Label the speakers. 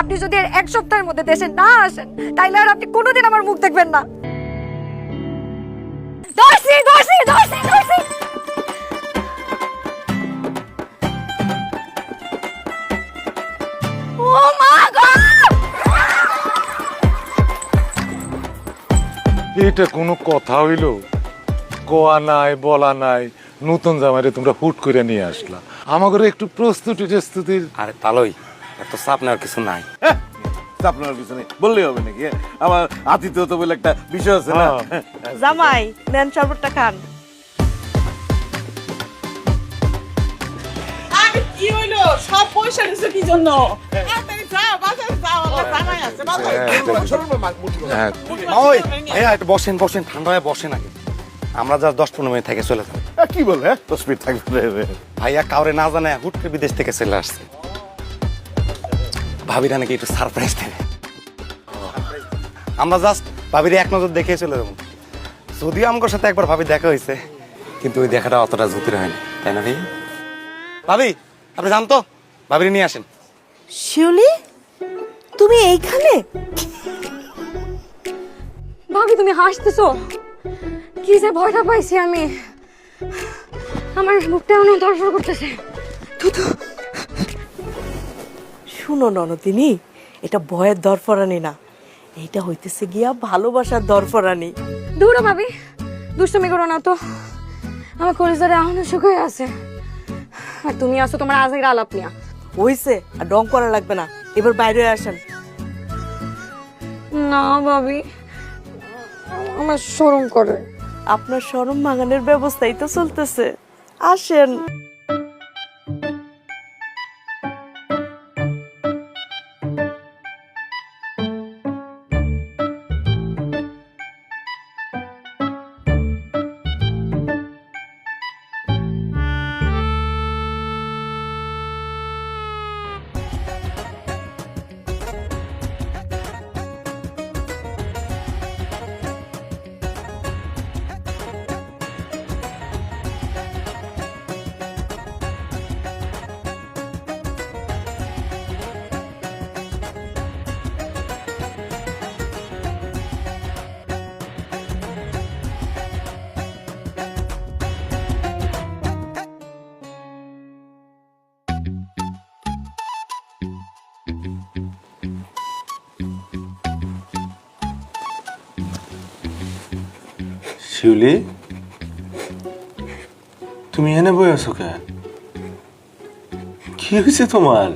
Speaker 1: আপনি যদি এর এক সপ্তাহের মধ্যে দেশে না আসেন তাইলে আর আপনি কোনোদিন আমার মুখ দেখবেন না। ধরছি ধরছি ধরছি ধরছি। ও মা গো!
Speaker 2: এটা কোনো কথা হইল? কোয়া নাই বলা নাই, নতুন জামাইরে তোমরা হুট করে নিয়ে আসলা। আমাদের একটু প্রস্তুতির
Speaker 3: আরে তালই এত চাপ নেওয়ার কিছু নাই।
Speaker 4: আপনার পিছনে বললেই হবে নাকি? আমার আতিথ্য তো বলে একটা বিষয় আছে না।
Speaker 5: জামাই নেন শরবতটা খান।
Speaker 6: আরে কি হইলো? সব পয়সা নিছে কি জন্য? তাড়াতাড়ি যাও, বাজারে যাও, আমার জামাই আছে, বাজারে
Speaker 2: হ্যাঁ,
Speaker 3: ওই ভাইয়া একটু বসেন বসেন, ঠান্ডা হয়ে বসেন আগে। আমরা যা 10-15 মিনিট থেকে চলে যাবো।
Speaker 4: কি বল? হ্যাঁ, 10 মিনিট থাকবে রে।
Speaker 3: ভাইয়া কাউরে না জানে হুট করে বিদেশ থেকে চলে আসছে। ভাবিরা নাকি একটু সারপ্রাইজ দেবে। আমরা জাস্ট ভাবির এক নজর দেখে চলে যাবো। যদিও আমার সাথে একবার ভাবি দেখা হয়েছে, কিন্তু ওই দেখাটা অতটা জটিল হয়নি, তাই না ভাই? ভাবি আপনি জানতো ভাবিরে নিয়ে আসেন।
Speaker 5: শিউলি তুমি এইখানে?
Speaker 1: ভাবি তুমি হাসতেছো? কি যে ভয়টা পাইছি আমি, আমার মুখটা অনেক দরজর করতেছে।
Speaker 5: শুনো ননদিনী, এটা ভয়ের দরফরানি না, এইটা হইতেছে গিয়া ভালোবাসার দরফরানি।
Speaker 1: দূর ভাবি, দুষ্টমি করো না তো। আমার কলিজারে এখনো শুকিয়ে আছে, আর তুমি আসো তোমার আজকের আলাপ নিয়া।
Speaker 5: হইছে, আর ডং করা লাগবে না, এবার বাইরে আসেন।
Speaker 1: না ভাবি, আমার শরম করে।
Speaker 5: আপনার শরম ভাঙানোর ব্যবস্থাই তো চলতেছে, আসেন।
Speaker 7: শিউলি, তুমি এনে বই আছো কে? কি হয়েছে তোমার?